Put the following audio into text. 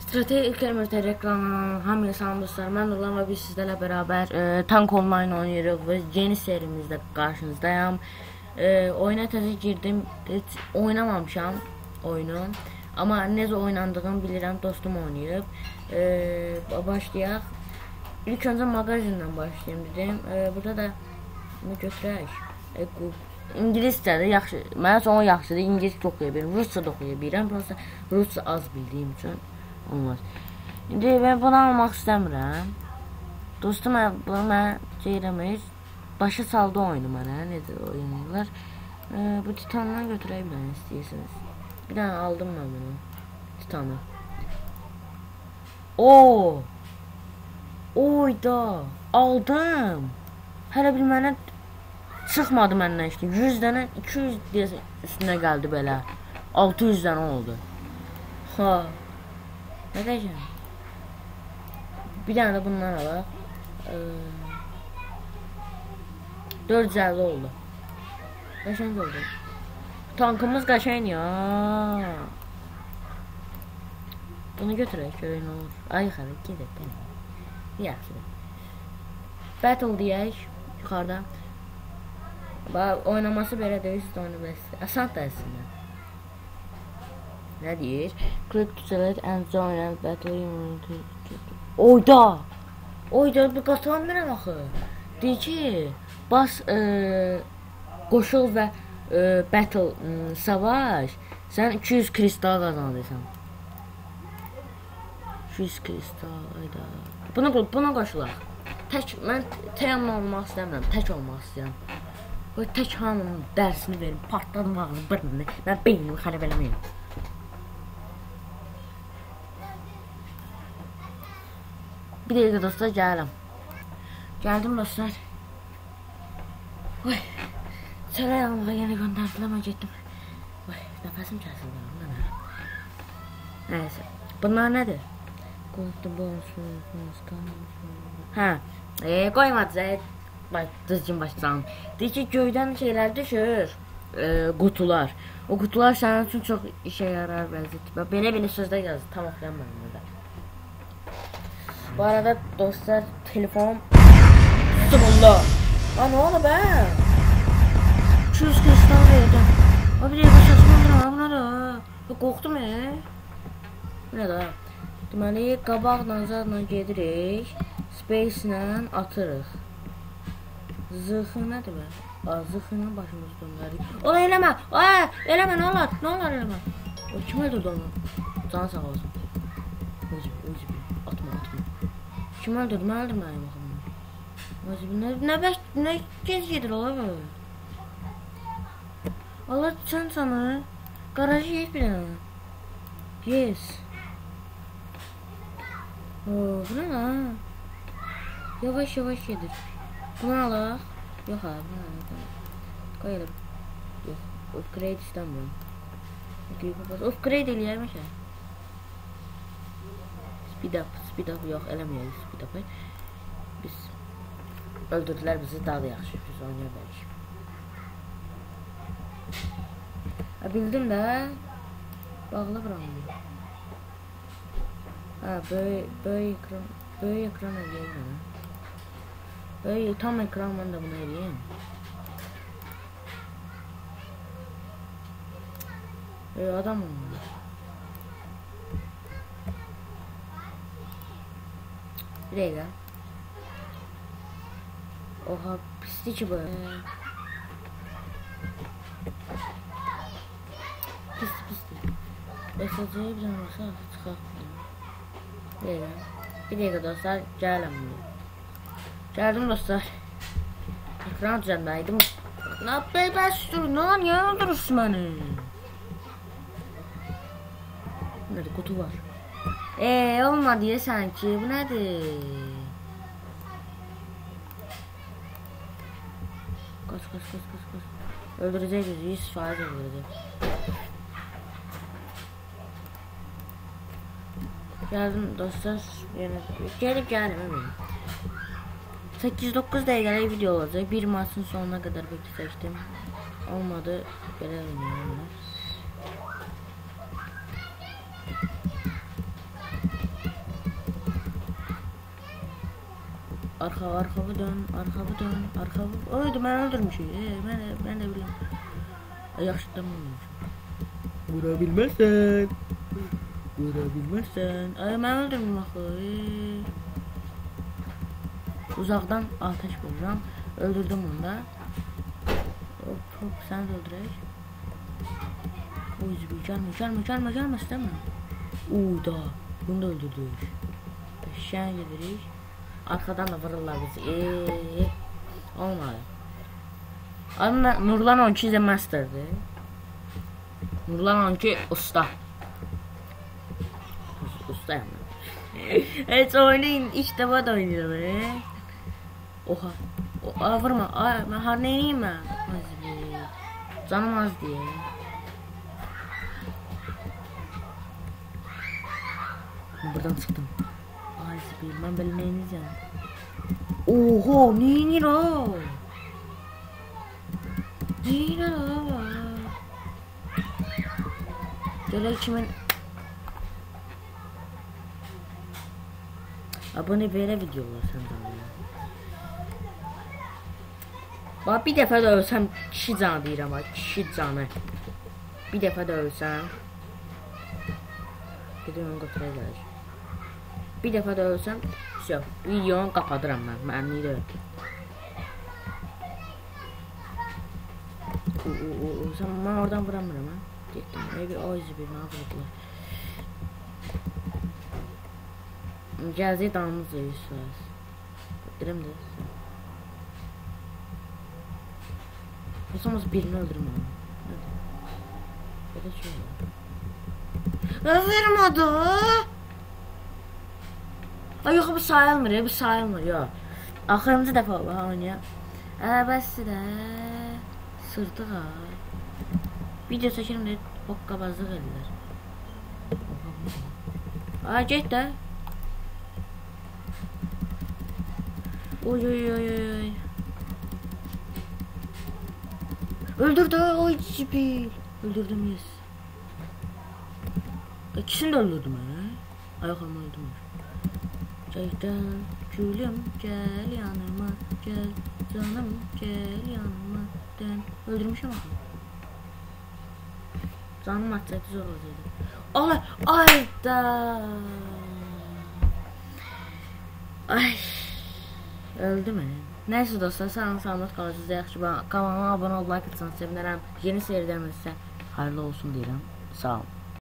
Strategik Emirte reklamından hamıya salam dostlar. Mən Nurlan və biz sizlərlə bərabər Tank Online oynayırıq və yeni serimizdə qarşınızdayım. Oyuna təzə girdim, heç oynamamışam oyunu. Amma necə oynandığını bilirəm, dostum oynayıb. Başlayaq. İlk öncə mağazindən başlayayım dedim. Burada da bunu götürək. İngiliscədir, yaxşı. Mənə sonra yaxşıdır, İngiliscə oxuya bilirəm, Rusca da oxuya bilirəm. Prosta Rusca az bildiyim üçün olmaz. İndi mən bunu almaq istəmirəm. Dostum, bunu mən deyirəmək, başa saldı oyunu mənə, necə oynayırlar. Bu titandan götürək bir dənə istəyirsiniz. Bir dənə aldım mən bunu, titanı. Oyda, aldım. Hələ bir mənə çıxmadı məndən işte. 100 dənə, 200 deyəsən üstünə gəldi belə. 600 dənə oldu. Nə deyəcəm? Bir dənə də bundan alaq. 450 oldu. Qəşəng oldu. Tankımız qəşəng ya. Bunu götürək, görək nə olur. Ay xəbər, gedək. Yaxşıdır. Battle deyək, yuxarıda. Oynaması belə deyil, siz də oynayabilirsiniz. Asant da əslində. Nə deyir? Click to select and join and battle. Oyda bir qatamıram axı. Deyir ki, bas qoşul və battle savaş. Sən 200 kristal qazanırsan. 200 kristal, ayda. Buna qoşulaq. Mən təyamla olmaq istəmirəm, tək olmaq istəyirəm. Tək hamının dərsini verim, partladım ağzını, bırnını, mən beynimi xərab eləməyim. Bir dəqiqə dostlar, gələm. Gəldim dostlar. Çələ yanımda yenə göndərdilər, mən getdim. Nəfəsim kəsildi. Nəyəsə, bunlar nədir? Qoymadı, düzgün başlayalım. Deyir ki, göydən şeylər düşür, qutular. O qutular sənin üçün çox işə yarar vəziyyət. Belə sözdə yazdı, tam oxuyanmadım burada. Bu arada dostlar, telefonum Bismillah. Nə oldu bə? 200 kristal verdim. Bir dəqiqə saçmalıdır, bu nədir? Qorxdum Bu nədir? Deməli, qabaqla zadla gedirik, space ilə atırıq. Zırxı nədir bə? Zırxı ilə başımızı döndərik. Ola eləmə! Eləmə, nə olar eləmə? Kim öldürdü onu? Canı sağ olsun. Atma. Kim öldürdü? Mən öldürməyim baxımda. Nə gec gedir ola bə? Allah sən sana. Qarajı yiyək bir dənə. Yes. Bu nə lan? Yavaş gedir. Bunu alaq. Yox abi. Qoyalım. Yox. Upgrade istəmirəm. Upgrade eləyərəm ki. Speed up. Yox, eləməyək speed up. Biz öldürdülər bizi, daha da yaxşı. Biz oynaya bilərik. Bildim də. Bağlı buramı. Böyük ekran eləyək mənə. Tam ekran mən də bunu eləyəm. Adam olmalı. Bir dəqiqə. Oha, pisdir ki bu. Pisdir. SC'ye bir dənə olsa çıxaq. Bir dəqiqə dostlar, gələm. Gəldim dostlar. Ekran düzəndəydim. Nə bəs durun lan, niyə öldürürsün məni? Nədir, qutu var. Olmadı ya sanki, bu nədir? Qaç. Öldürəcək bizi, 100% öldürəcək. Gəldim dostlar, gəlib əmin. 8-9 dəqiqəlik video olacaq. Bir maçın sonuna qədər bekləyəcəkdim. Olmadı, belə oynayalım. Arxavı dön. Oydu, mən öldürmüşüm. Mən də biləm. Yaxşı tamamlamışım. Vura bilməzsən. Mən öldürmüşüm axı. Uzaqdan ateş vururam. Öldürdüm onu da. Hop, səni də öldürək. Oy, gəlmə, istəmə. Da, bunu da öldürdük. Peşən gedirik. Arxadan da vururlar bizi. Olmadı. Adım da Nurlan 12 izə masterdir. Nurlan 12 usta. Ustayım ben. Heç oynayın, ilk defa da oynayıyorum. Oha. Vurma. Ben har neyniyim ben? Canım az diye. Buradan çıktım. Ben böyle neyiniz yani? Oho, neyini o? Gel kimin? Abone belə videolar səndən. Bax, bir dəfə də ölsəm, kişi canı deyirəm, kişi canı. Bir dəfə də ölsəm. Gedim onu götürə gəlir. Bir dəfə də ölsəm, videonu qapadıram mən, mənlik deyil. Mən oradan vuramıram, ha. Getdim, bir izi bir mənə vurdular. Gələcək damımız da yüzsüz. Deyirəm də. Olsamız birini öldürüm onu. Belə şey var. Vermədi. Yox, bu sayılmır, yox. Axırıncı dəfə oynayaq. Bəsdir də. Sırdıq ha. Video çəkirim də hoqqabazlıq edirlər. Get də. Oy. Öldürdü, oy cibil. Öldürdüm, yes. İkisini de öldürdüm ha. Ayaklarımı öldürmüş. Ceydan, gülüm gel yanıma, gel canım gel yanıma. Öldürmüşüm axı. Canım atacaqdı, zor olacaqdı. Ay. Öldü mü? Neyse dostlar, sağlık qalırsınız. Yaxşı, kanalıma abone ol, like atsanız sevinirəm. Yeni serilərimizsə hayırlı olsun deyirəm. Sağ olun.